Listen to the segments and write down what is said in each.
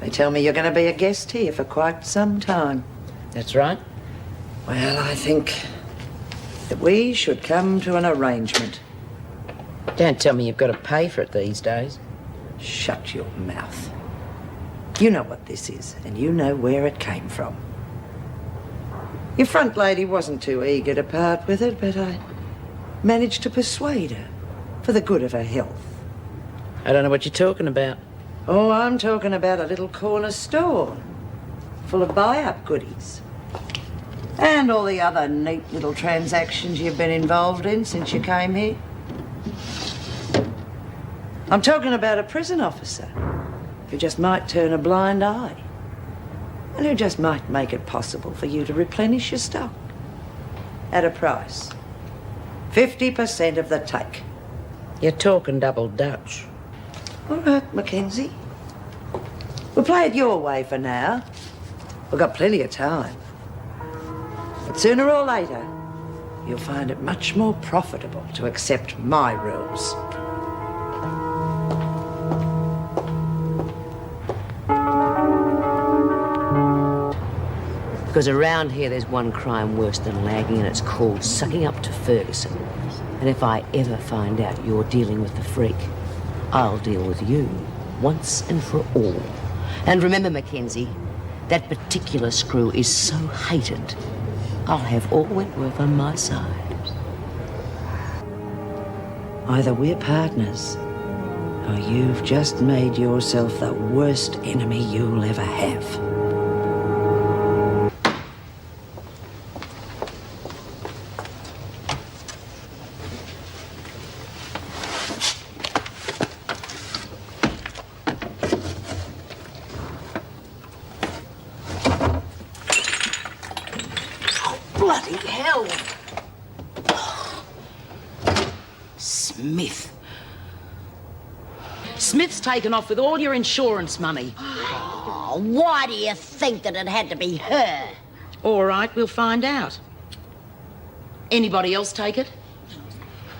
They tell me you're going to be a guest here for quite some time. That's right. Well, I think that we should come to an arrangement. Don't tell me you've got to pay for it these days. Shut your mouth. You know what this is, and you know where it came from. Your front lady wasn't too eager to part with it, but I managed to persuade her for the good of her health. I don't know what you're talking about. Oh, I'm talking about a little corner store full of buy-up goodies. And all the other neat little transactions you've been involved in since you came here. I'm talking about a prison officer who just might turn a blind eye and who just might make it possible for you to replenish your stock at a price. 50% of the take. You're talking double Dutch. All right, McKenzie. We'll play it your way for now. We've got plenty of time. But sooner or later, you'll find it much more profitable to accept my rules. Because around here there's one crime worse than lagging, and it's called sucking up to Ferguson. And if I ever find out you're dealing with the freak, I'll deal with you once and for all. And remember, McKenzie, that particular screw is so hated, I'll have all Wentworth on my side. Either we're partners, or you've just made yourself the worst enemy you'll ever have. Bloody hell! Smith. Smith's taken off with all your insurance money. Oh, why do you think that it had to be her? All right, we'll find out. Anybody else take it?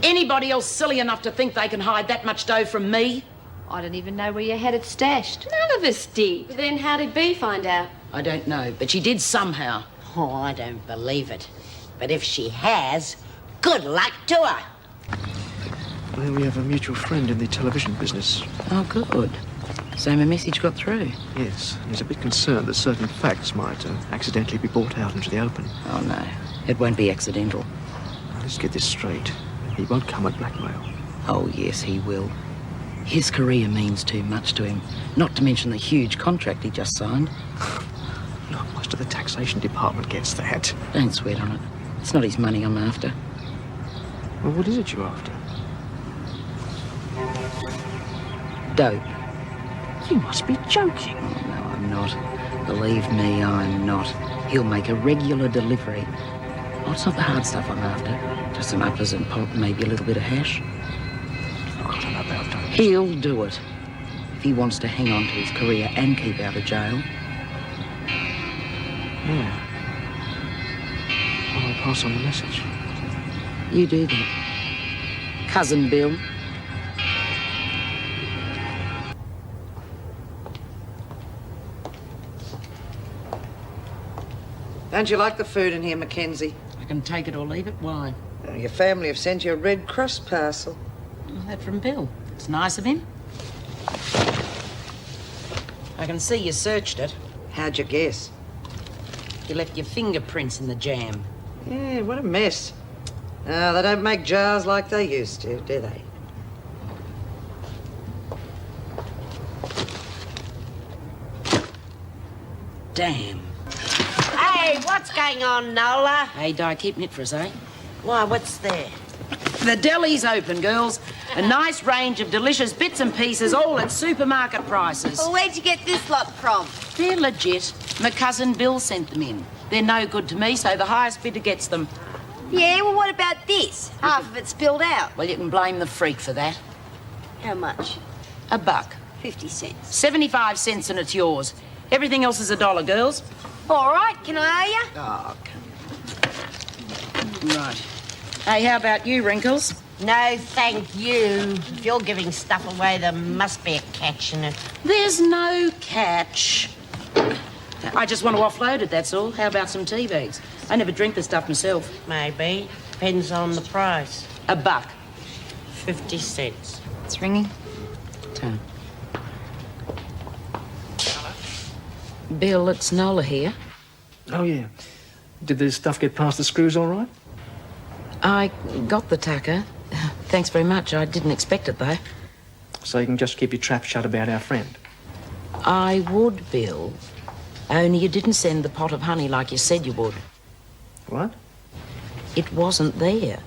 Anybody else silly enough to think they can hide that much dough from me? I don't even know where you had it stashed. None of us did. Then how did Bea find out? I don't know, but she did somehow. Oh, I don't believe it. But if she has, good luck to her. Well, we have a mutual friend in the television business. Oh, good. So my message got through? Yes, he's a bit concerned that certain facts might accidentally be brought out into the open. Oh, no. It won't be accidental. Now, let's get this straight. He won't come at blackmail. Oh, yes, he will. His career means too much to him, not to mention the huge contract he just signed. Look, most of the taxation department gets that. Don't sweat on it. It's not his money I'm after. Well, what is it you're after? Dope. You must be joking. Oh, no, I'm not. Believe me, I'm not. He'll make a regular delivery. Oh, it's not the hard stuff I'm after. Just some uppers and pop, maybe a little bit of hash. I don't know about those. He'll do it. If he wants to hang on to his career and keep out of jail. Yeah. Well, I'll pass on the message. You do that. Cousin Bill. Don't you like the food in here, McKenzie? I can take it or leave it. Why? Your family have sent you a Red Cross parcel. Oh, that from Bill. It's nice of him. I can see you searched it. How'd you guess? You left your fingerprints in the jam. Yeah, what a mess. Oh, they don't make jars like they used to, do they? Damn. Hey, what's going on, Nola? Hey, Di, keeping it for us, eh? Why, what's there? The deli's open, girls. A nice range of delicious bits and pieces, all at supermarket prices. Well, where'd you get this lot from? They're legit. My cousin Bill sent them in. They're no good to me, so the highest bidder gets them. Yeah, well, what about this? Half of it spilled out. Well, you can blame the freak for that. How much? $1. 50 cents. 75 cents and it's yours. Everything else is $1, girls. All right, can I owe you? Oh, come on. Right. Hey, how about you, Wrinkles? No, thank you. If you're giving stuff away, there must be a catch in it. There's no catch. I just want to offload it, that's all. How about some tea bags? I never drink the stuff myself. Maybe. Depends on the price. $1. 50 cents. It's ringing. Turn. Bill, it's Nola here. Oh, yeah. Did the stuff get past the screws all right? I got the tucker. Thanks very much. I didn't expect it, though. So you can just keep your trap shut about our friend. I would, Bill. Only you didn't send the pot of honey like you said you would. What? It wasn't there.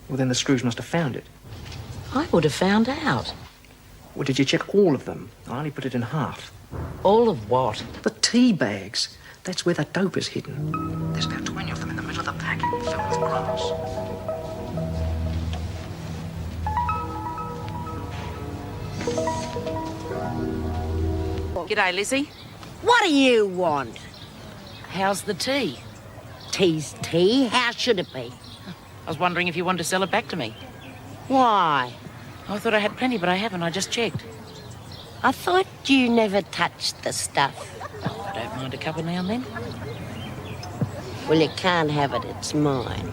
Well, then the screws must have found it. I would have found out. Well, did you check all of them? I only put it in half. All of what? The tea bags. That's where the dope is hidden. There's about 20 of them in the middle of the pack, filled with grass. G'day, Lizzie. What do you want? How's the tea? Tea's tea? How should it be? I was wondering if you wanted to sell it back to me. Why? I thought I had plenty, but I haven't. I just checked. I thought you never touched the stuff. I don't mind a couple now and then. Well, you can't have it. It's mine.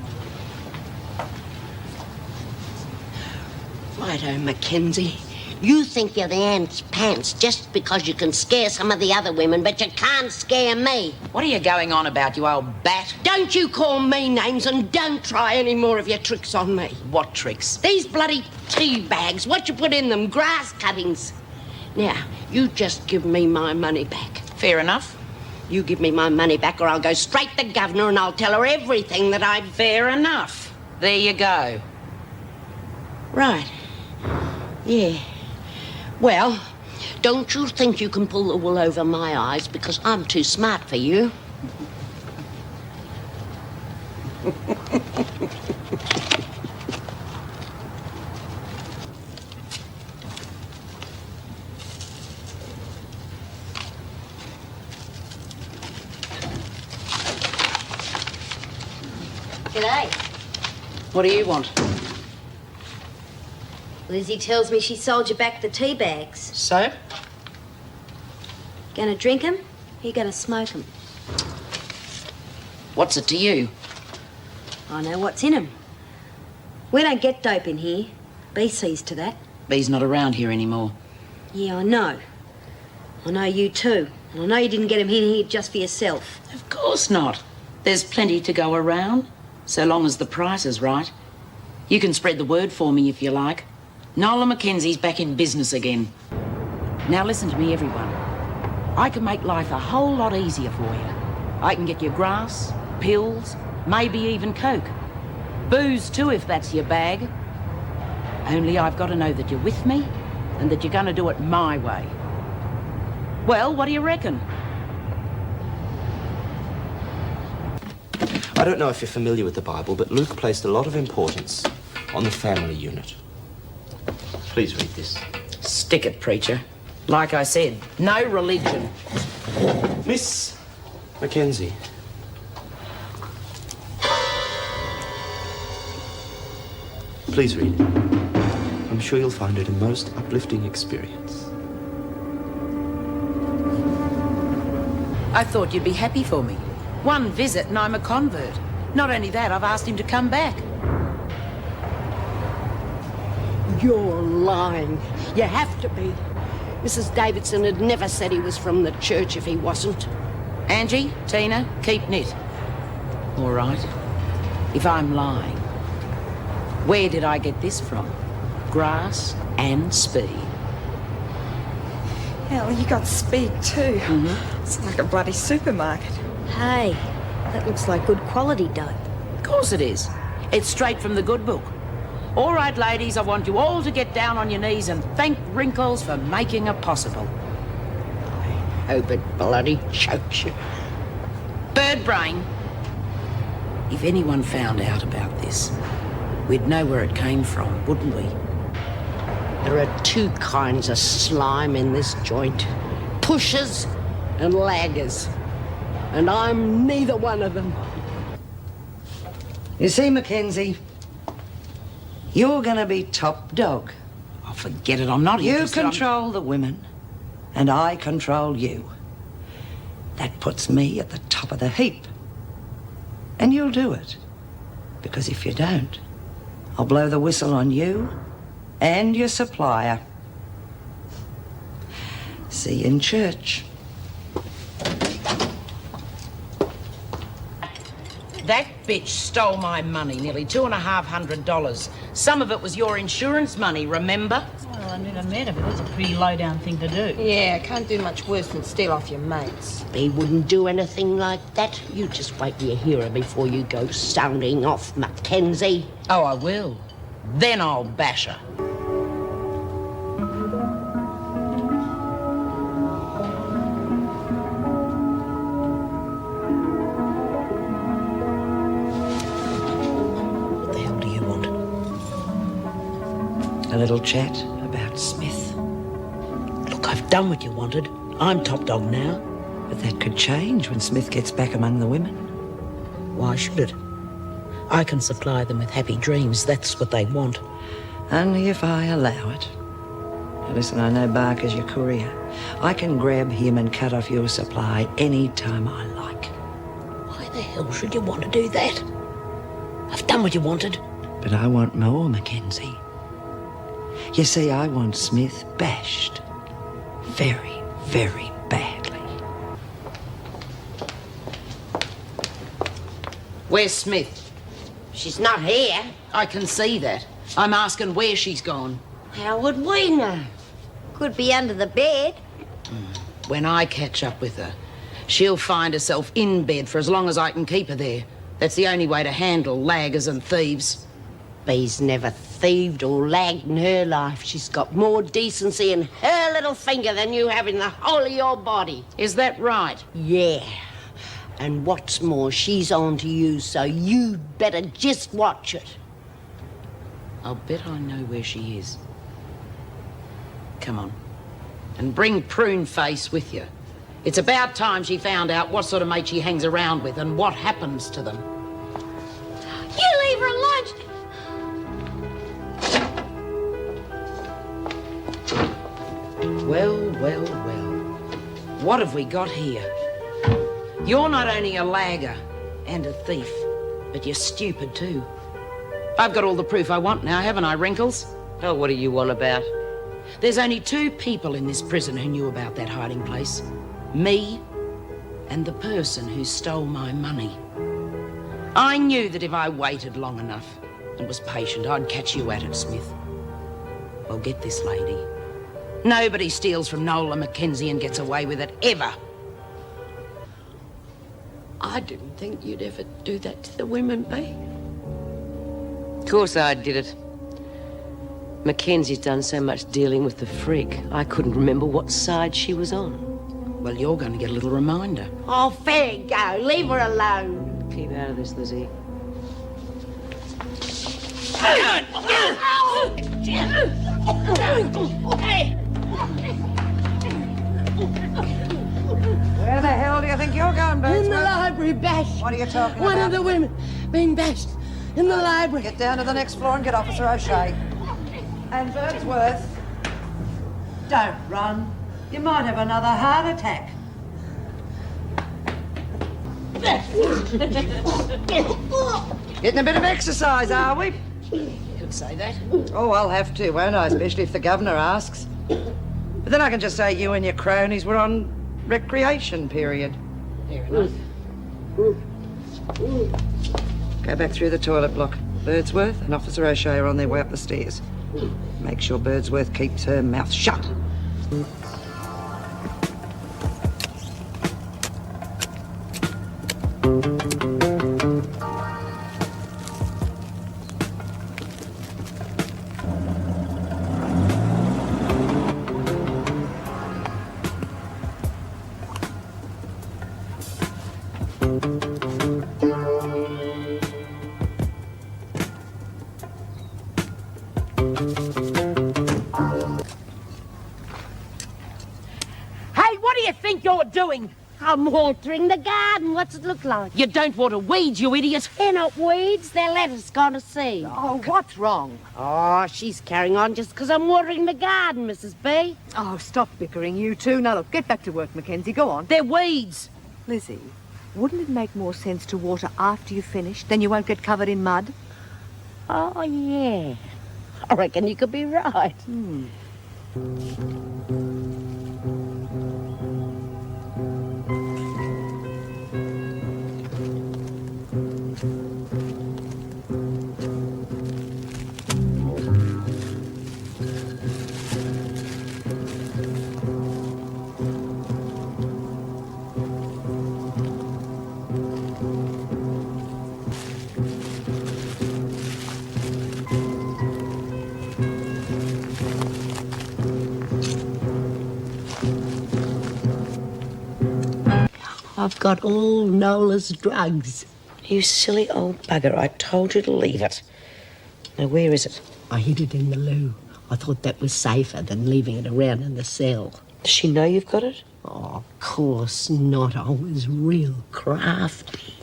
Righto, McKenzie. You think you're the ant's pants just because you can scare some of the other women, but you can't scare me. What are you going on about, you old bat? Don't you call me names and don't try any more of your tricks on me. What tricks? These bloody tea bags, what you put in them? Grass cuttings. Now, you just give me my money back. Fair enough. You give me my money back or I'll go straight to the governor and I'll tell her everything that I've... Fair enough. There you go. Right. Yeah. Well, don't you think you can pull the wool over my eyes because I'm too smart for you? G'day. What do you want? Lizzie tells me she sold you back the tea bags. So? Gonna drink 'em? You gonna smoke 'em? What's it to you? I know what's in 'em. We don't get dope in here. B sees to that. B's not around here anymore. Yeah, I know. I know you too. And I know you didn't get 'em in here just for yourself. Of course not. There's plenty to go around, so long as the price is right. You can spread the word for me if you like. Nola McKenzie's back in business again. Now listen to me, everyone. I can make life a whole lot easier for you. I can get you grass, pills, maybe even coke. Booze too, if that's your bag. Only I've got to know that you're with me and that you're going to do it my way. Well, what do you reckon? I don't know if you're familiar with the Bible, but Luke placed a lot of importance on the family unit. Please read this. Stick it, preacher. Like I said, no religion. Miss McKenzie. Please read it. I'm sure you'll find it a most uplifting experience. I thought you'd be happy for me. One visit and I'm a convert. Not only that, I've asked him to come back. You're lying. You have to be. Mrs. Davidson had never said he was from the church if he wasn't. Angie, Tina, keep knit. All right. If I'm lying, where did I get this from? Grass and speed. Hell, you got speed too. Mm-hmm. It's like a bloody supermarket. Hey, that looks like good quality dope. Of course it is. It's straight from the good book. All right, ladies, I want you all to get down on your knees and thank Wrinkles for making it possible. I hope it bloody chokes you. Bird brain. If anyone found out about this, we'd know where it came from, wouldn't we? There are two kinds of slime in this joint. Pushers and laggers. And I'm neither one of them. You see, McKenzie, You're going to be top dog. Oh, forget it, I'm not You interested. control the women, and I control you. That puts me at the top of the heap. And you'll do it. Because if you don't, I'll blow the whistle on you and your supplier. See you in church. That bitch stole my money, nearly $2,500. Some of it was your insurance money, remember? Well, I never met her, but that's a pretty low-down thing to do. Yeah, can't do much worse than steal off your mates. They wouldn't do anything like that. You just wait till you hear her before you go sounding off, McKenzie. Oh, I will. Then I'll bash her. What the hell do you want? A little chat about Smith. Look, I've done what you wanted. I'm top dog now. But that could change when Smith gets back among the women. Why should it? I can supply them with happy dreams. That's what they want. Only if I allow it. Now listen, I know Barker's your courier. I can grab him and cut off your supply any time I like. Why the hell should you want to do that? I've done what you wanted. But I want more, McKenzie. You see, I want Smith bashed. Very, very badly. Where's Smith? She's not here. I can see that. I'm asking where she's gone. How would we know? Could be under the bed. When I catch up with her, she'll find herself in bed for as long as I can keep her there. That's the only way to handle laggers and thieves. Bee's never thieved or lagged in her life. She's got more decency in her little finger than you have in the whole of your body. Is that right? Yeah. And what's more, she's on to you, so you'd better just watch it. I'll bet I know where she is. Come on. And bring Prune Face with you. It's about time she found out what sort of mate she hangs around with and what happens to them. You leave her alone. Well, well, well. What have we got here? You're not only a lagger and a thief, but you're stupid too. I've got all the proof I want now, haven't I, Wrinkles? Oh, what do you want about? There's only two people in this prison who knew about that hiding place. Me and the person who stole my money. I knew that if I waited long enough and was patient, I'd catch you at it, Smith. Well, get this, lady. Nobody steals from Nola McKenzie and gets away with it, ever. I didn't think you'd ever do that to the women, Bee. Of course I did it. Mackenzie's done so much dealing with the freak, I couldn't remember what side she was on. Well, you're going to get a little reminder. Oh, fair go. Leave her alone. Keep out of this, Lizzie. Where the hell do you think you're going, Birdsworth? In the library, bashed. What are you talking One about? of the women being bashed in the library. Get down to the next floor and get Officer O'Shea. And Birdsworth, don't run. You might have another heart attack. Getting a bit of exercise, are we? You'd say that. Oh, I'll have to, won't I? Especially if the governor asks. But then I can just say you and your cronies were on recreation period. Fair enough. Go back through the toilet block. Birdsworth and Officer O'Shea are on their way up the stairs. Make sure Birdsworth keeps her mouth shut. Hey, what do you think you're doing? I'm watering the garden. What's it look like? You don't water weeds, you idiot. They're not weeds. They're lettuce gone to seed. Oh, what's wrong? Oh, she's carrying on just because I'm watering the garden, Mrs. B. Oh, stop bickering, you two. Now, look, get back to work, Mackenzie. Go on. They're weeds. Lizzie, wouldn't it make more sense to water after you've finished? Then you won't get covered in mud. Oh, yeah. I reckon you could be right. I've got all Nola's drugs. You silly old bugger. I told you to leave it. Now, where is it? I hid it in the loo. I thought that was safer than leaving it around in the cell. Does she know you've got it? Oh, of course not. I was real crafty.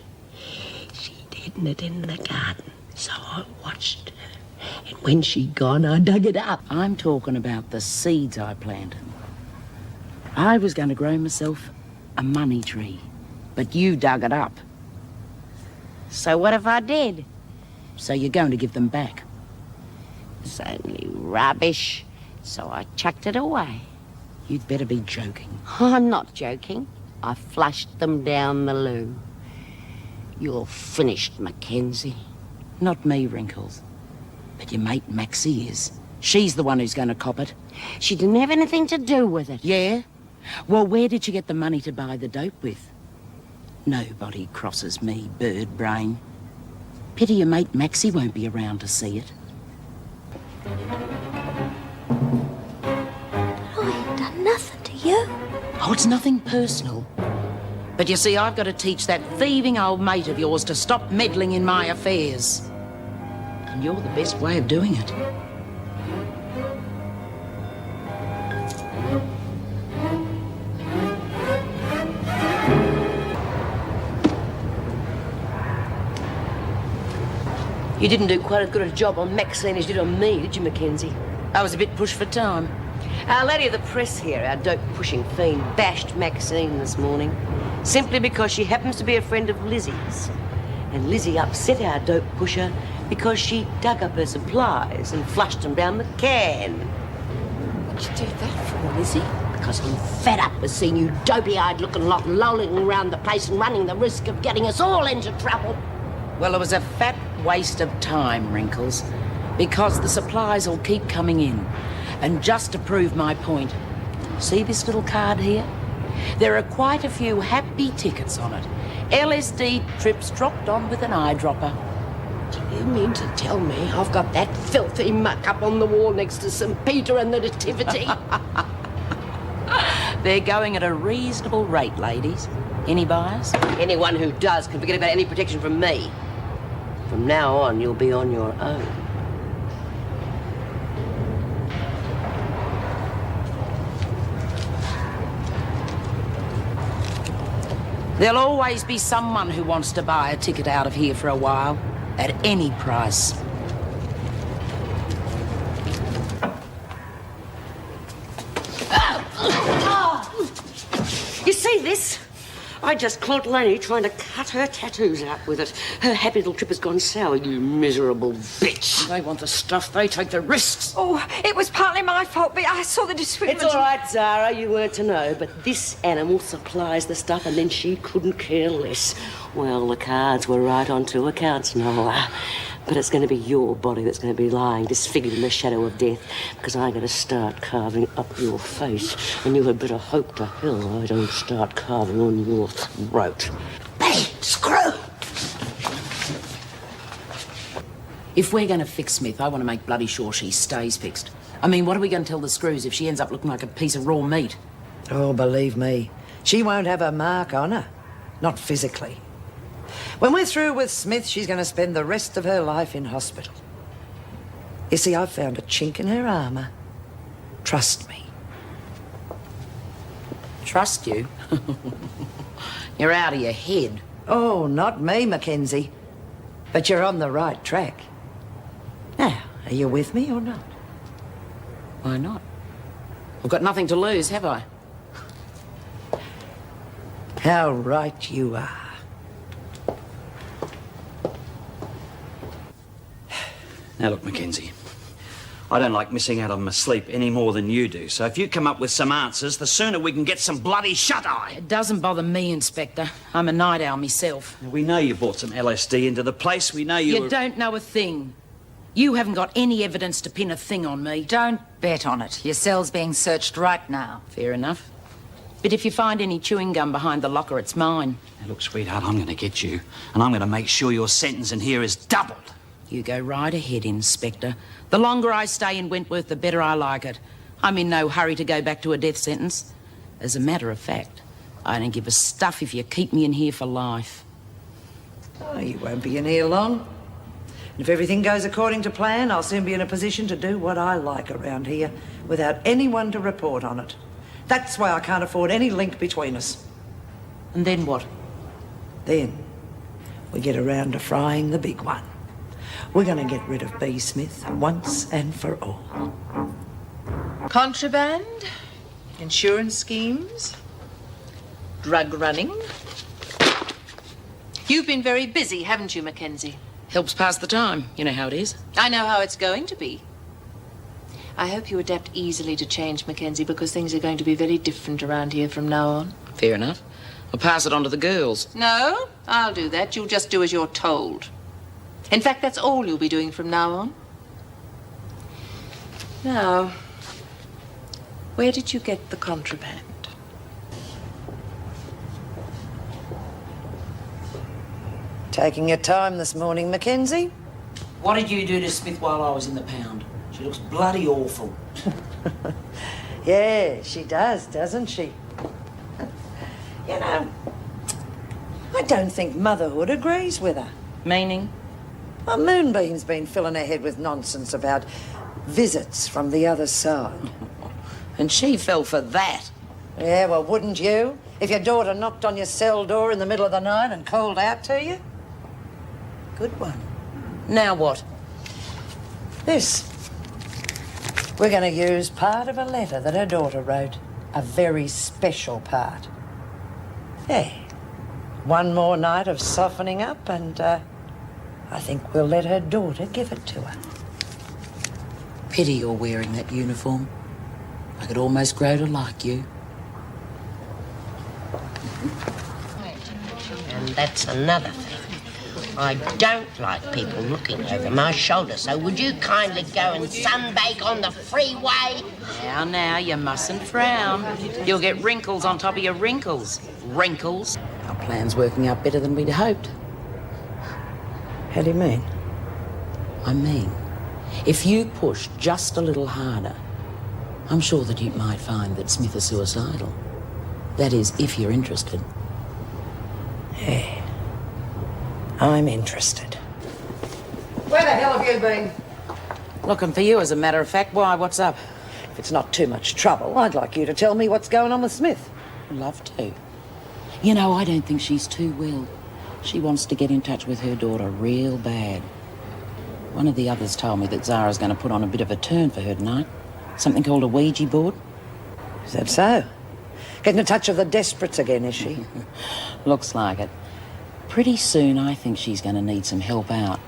She'd hidden it in the garden, so I watched her. And when she'd gone, I dug it up. I'm talking about the seeds I planted. I was going to grow myself a money tree, but you dug it up. So what if I did? So you're going to give them back. It's only rubbish, so I chucked it away. You'd better be joking. I'm not joking. I flushed them down the loo. You're finished, Mackenzie. Not me, Wrinkles. But your mate Maxie is. She's the one who's going to cop it. She didn't have anything to do with it. Yeah? Well, where did you get the money to buy the dope with? Nobody crosses me, bird brain. Pity your mate Maxie won't be around to see it. I ain't done nothing to you. Oh, it's nothing personal. But you see, I've got to teach that thieving old mate of yours to stop meddling in my affairs. And you're the best way of doing it. You didn't do quite as good a job on Maxine as you did on me, did you, Mackenzie? I was a bit pushed for time. Our lady of the press here, our dope-pushing fiend, bashed Maxine this morning simply because she happens to be a friend of Lizzie's. And Lizzie upset our dope pusher because she dug up her supplies and flushed them down the can. What'd you do that for, Lizzie? Because I'm fed up with seeing you dopey-eyed looking lot lolling around the place and running the risk of getting us all into trouble. Well, it was a fat waste of time, Wrinkles, because the supplies will keep coming in. And just to prove my point, see this little card here? There are quite a few happy tickets on it. LSD trips dropped on with an eyedropper. Do you mean to tell me I've got that filthy muck up on the wall next to St. Peter and the Nativity? They're going at a reasonable rate, ladies. Any buyers? Anyone who does can forget about any protection from me. From now on, you'll be on your own. There'll always be someone who wants to buy a ticket out of here for a while, at any price. You see this? I just caught Lenny trying to cut her tattoos out with it. Her happy little trip has gone sour, you miserable bitch. They want the stuff, they take the risks. Oh, it was partly my fault, but I saw the description. It's all right, Zara, you weren't to know, but this animal supplies the stuff and then she couldn't care less. Well, the cards were right on two accounts, Nola. But it's going to be your body that's going to be lying disfigured in the shadow of death, because I'm going to start carving up your face, and you had better hope to hell I don't start carving on your throat. Hey, screw! If we're going to fix Smith, I want to make bloody sure she stays fixed. I mean, what are we going to tell the screws if she ends up looking like a piece of raw meat? Oh, believe me, she won't have a mark on her. Not physically. When we're through with Smith, she's going to spend the rest of her life in hospital. You see, I've found a chink in her armour. Trust me. Trust you? You're out of your head. Oh, not me, McKenzie. But you're on the right track. Now, are you with me or not? Why not? I've got nothing to lose, have I? How right you are. Now look, McKenzie, I don't like missing out on my sleep any more than you do, so if you come up with some answers, the sooner we can get some bloody shut-eye. It doesn't bother me, Inspector. I'm a night owl myself. We know you brought some LSD into the place. We know You don't know a thing. You haven't got any evidence to pin a thing on me. Don't bet on it. Your cell's being searched right now. Fair enough. But if you find any chewing gum behind the locker, it's mine. Now look, sweetheart, I'm going to get you, and I'm going to make sure your sentence in here is doubled. You go right ahead, Inspector. The longer I stay in Wentworth, the better I like it. I'm in no hurry to go back to a death sentence. As a matter of fact, I don't give a stuff if you keep me in here for life. Oh, you won't be in here long. And if everything goes according to plan, I'll soon be in a position to do what I like around here without anyone to report on it. That's why I can't afford any link between us. And then what? Then we get around to frying the big one. We're going to get rid of B. Smith once and for all. Contraband, insurance schemes, drug running. You've been very busy, haven't you, McKenzie? Helps pass the time. You know how it is. I know how it's going to be. I hope you adapt easily to change, McKenzie, because things are going to be very different around here from now on. Fair enough. I'll pass it on to the girls. No, I'll do that. You'll just do as you're told. In fact, that's all you'll be doing from now on. Now, where did you get the contraband? Taking your time this morning, McKenzie? What did you do to Smith while I was in the pound? She looks bloody awful. Yeah, she does, doesn't she? You know, I don't think motherhood agrees with her. Meaning? Well, Moonbeam's been filling her head with nonsense about visits from the other side. And she fell for that. Yeah, well, wouldn't you? If your daughter knocked on your cell door in the middle of the night and called out to you? Good one. Now what? This. We're going to use part of a letter that her daughter wrote. A very special part. Yeah. One more night of softening up and, I think we'll let her daughter give it to her. Pity you're wearing that uniform. I could almost grow to like you. And that's another thing. I don't like people looking over my shoulder, so would you kindly go and sunbake on the freeway? Now, you mustn't frown. You'll get wrinkles on top of your wrinkles. Wrinkles. Our plan's working out better than we'd hoped. How do you mean? I mean, if you push just a little harder, I'm sure that you might find that Smith is suicidal. That is, if you're interested. Yeah. I'm interested. Where the hell have you been? Looking for you, as a matter of fact. Why, what's up? If it's not too much trouble, I'd like you to tell me what's going on with Smith. Love to. You know, I don't think she's too well. She wants to get in touch with her daughter real bad. One of the others told me that Zara's going to put on a bit of a turn for her tonight. Something called a Ouija board. Is that so? Getting in touch with the desperates again, is she? Looks like it. Pretty soon, I think she's going to need some help out.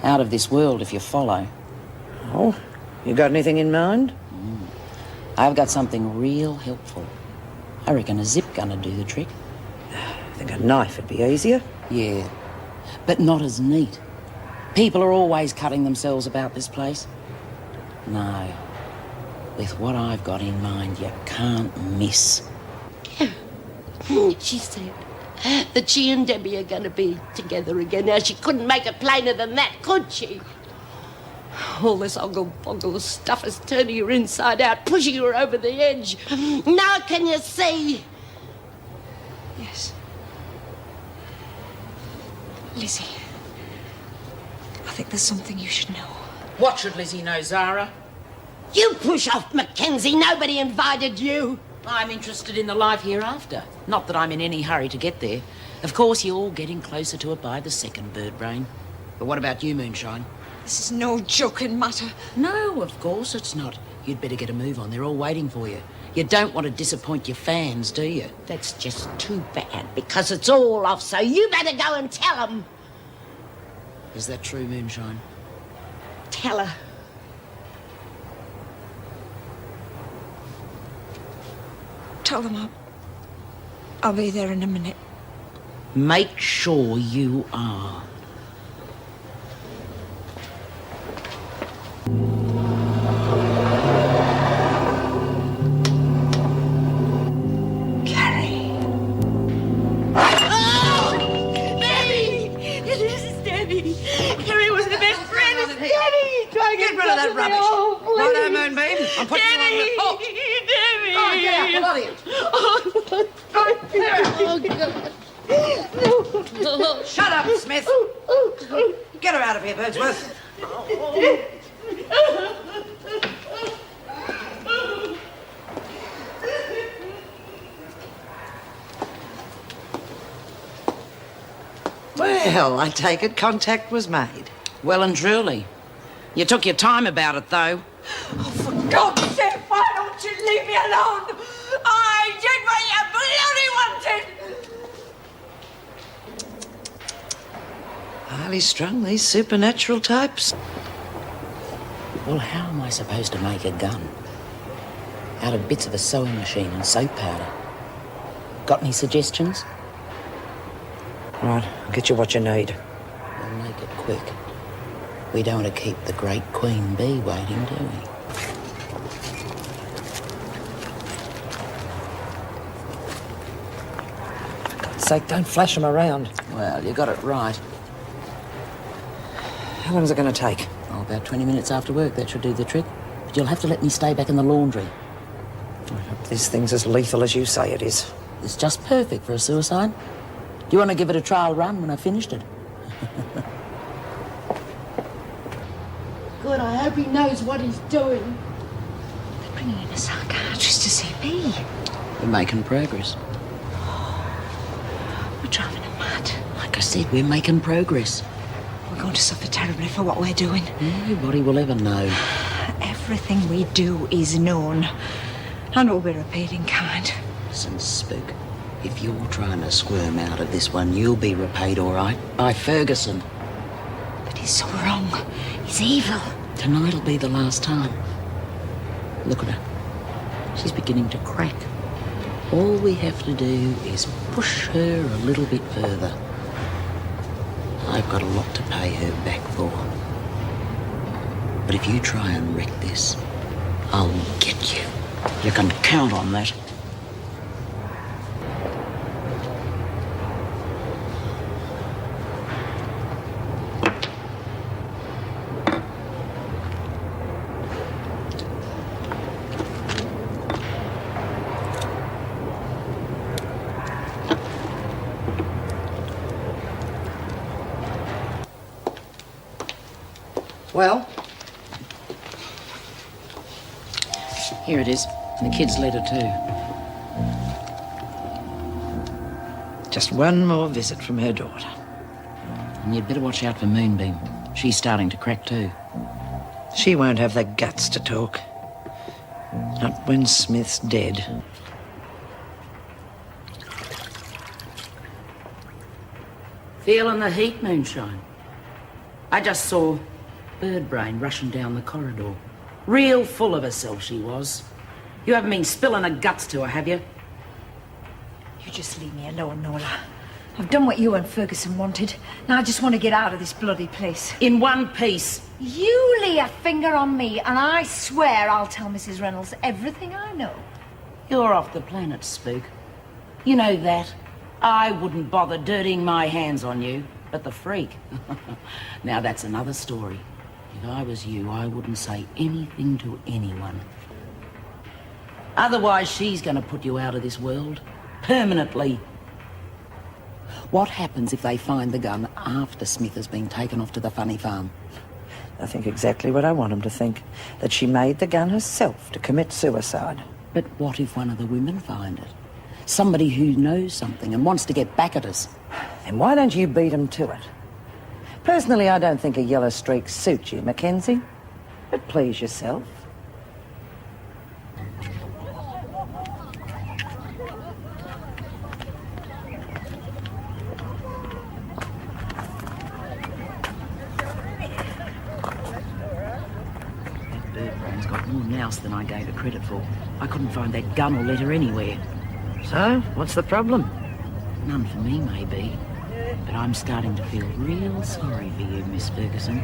Out of this world, if you follow. Oh, you got anything in mind? I've got something real helpful. I reckon a zip gun would do the trick. I think a knife would be easier. Yeah, but not as neat. People are always cutting themselves about this place. No, with what I've got in mind, you can't miss. She said that she and Debbie are going to be together again. Now, she couldn't make it plainer than that, could she? All this ogle-boggle stuff is turning her inside out, pushing her over the edge. Now can you see? Yes. Lizzie, I think there's something you should know. What should Lizzie know, Zara? You push off, McKenzie. Nobody invited you. I'm interested in the life hereafter. Not that I'm in any hurry to get there. Of course, you're getting closer to it by the second, Bird Brain. But what about you, Moonshine? This is no joking matter. No, of course it's not. You'd better get a move on. They're all waiting for you. You don't want to disappoint your fans, do you? That's just too bad, because it's all off, so you better go and tell them. Is that true, Moonshine? Tell her. Tell them I'll be there in a minute. Make sure you are. Get rid of that rubbish. Righto, Moonbeam. I'm putting you on the porch. Debbie! Oh, get out. What are you? Shut up, Smith. Get her out of here, Birdsworth. Well, I take it contact was made. Well and truly. You took your time about it, though. Oh, for God's sake, why don't you leave me alone? I did what you bloody wanted. Highly strung, these supernatural types. Well, how am I supposed to make a gun? Out of bits of a sewing machine and soap powder. Got any suggestions? Right, I'll get you what you need. We'll make it quick. We don't want to keep the great Queen Bee waiting, do we? For God's sake, don't flash them around. Well, you got it right. How long's it going to take? Oh, about 20 minutes after work, that should do the trick. But you'll have to let me stay back in the laundry. I hope this thing's as lethal as you say it is. It's just perfect for a suicide. Do you want to give it a trial run when I've finished it? God, I hope he knows what he's doing. They're bringing in a psychiatrist to see me. We're making progress. We're driving him mad. Like I said, we're making progress. We're going to suffer terribly for what we're doing. Nobody will ever know. Everything we do is known. And we'll be repaid in kind. Listen, Spook. If you're trying to squirm out of this one, you'll be repaid all right by Ferguson. But he's so wrong. He's evil. Tonight'll be the last time. Look at her. She's beginning to crack. All we have to do is push her a little bit further. I've got a lot to pay her back for. But if you try and wreck this, I'll get you. You can count on that. Well? Here it is. The kid's letter, too. Just one more visit from her daughter. And you'd better watch out for Moonbeam. She's starting to crack, too. She won't have the guts to talk. Not when Smith's dead. Feeling the heat, Moonshine? I just saw Bird Brain rushing down the corridor. Real full of herself she was. You haven't been spilling her guts to her, have you? You just leave me alone, Nola. I've done what you and Ferguson wanted. Now I just want to get out of this bloody place. In one piece. You lay a finger on me, and I swear I'll tell Mrs. Reynolds everything I know. You're off the planet, Spook. You know that. I wouldn't bother dirtying my hands on you, but the freak. Now that's another story. If I was you, I wouldn't say anything to anyone. Otherwise, she's going to put you out of this world. Permanently. What happens if they find the gun after Smith has been taken off to the funny farm? I think exactly what I want them to think. That she made the gun herself to commit suicide. But what if one of the women find it? Somebody who knows something and wants to get back at us. Then why don't you beat them to it? Personally, I don't think a yellow streak suits you, McKenzie. But please yourself. That bird brain's got more nous than I gave it credit for. I couldn't find that gun or letter anywhere. So, what's the problem? None for me, maybe. But I'm starting to feel real sorry for you, Miss Ferguson.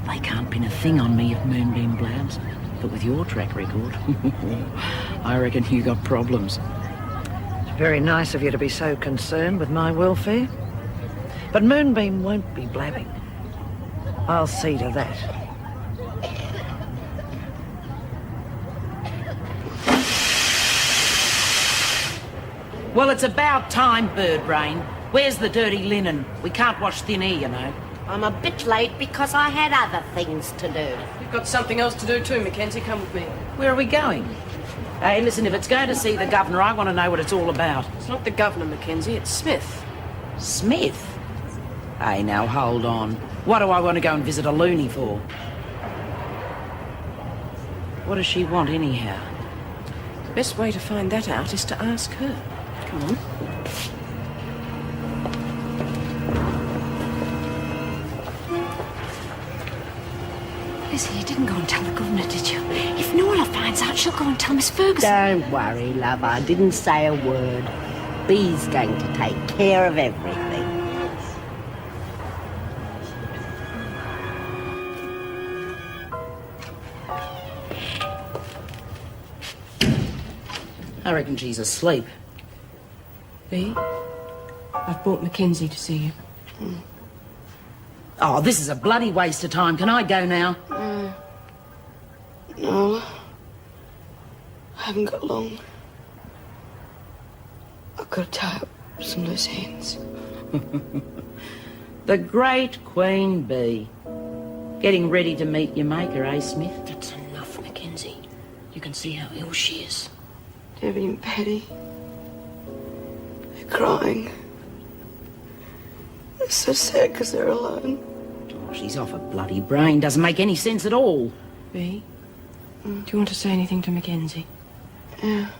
They can't pin a thing on me if Moonbeam blabs. But with your track record, I reckon you got problems. It's very nice of you to be so concerned with my welfare. But Moonbeam won't be blabbing. I'll see to that. Well, it's about time, Birdbrain. Where's the dirty linen? We can't wash thin air, you know. I'm a bit late because I had other things to do. You've got something else to do too, Mackenzie. Come with me. Where are we going? Hey, listen, if it's going to see the governor, I want to know what it's all about. It's not the governor, Mackenzie. It's Smith. Smith? Hey, now, hold on. What do I want to go and visit a loony for? What does she want, anyhow? The best way to find that out is to ask her. Come on. Lizzie, you didn't go and tell the governor, did you? If Nola finds out, she'll go and tell Miss Ferguson. Don't worry, love. I didn't say a word. Bee's going to take care of everything. I reckon she's asleep. Bee, I've brought Mackenzie to see you. Oh, this is a bloody waste of time. Can I go now? No. I haven't got long. I've got to tie up some loose ends. The great Queen Bee. Getting ready to meet your maker, eh, Smith? That's enough, Mackenzie. You can see how ill she is. Debbie and Patty. They're crying. They're so sad because they're alone. Oh, she's off her bloody brain. Doesn't make any sense at all. Bee, do you want to say anything to Mackenzie? Yeah.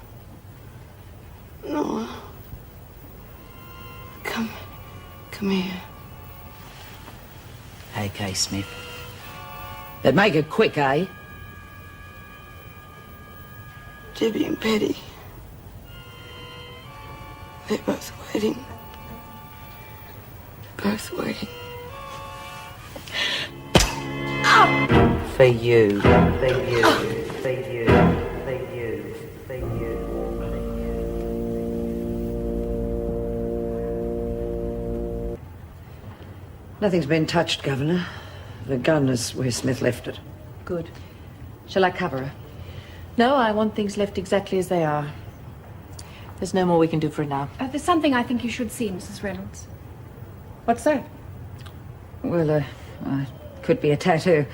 Nola. Come here. Okay, Smith. But make it quick, eh? Debbie and Patty. They're both waiting. Both waiting. For you. For you. For you. For you. For you. Nothing's been touched, Governor. The gun is where Smith left it. Good. Shall I cover her? No, I want things left exactly as they are. There's no more we can do for now. There's something I think you should see, Mrs. Reynolds. What's that? Well, could be a tattoo.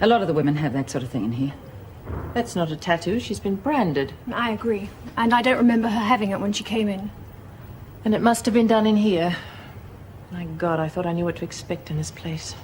A lot of the women have that sort of thing in here. That's not a tattoo. She's been branded. I agree. And I don't remember her having it when she came in. And it must have been done in here. My God, I thought I knew what to expect in this place.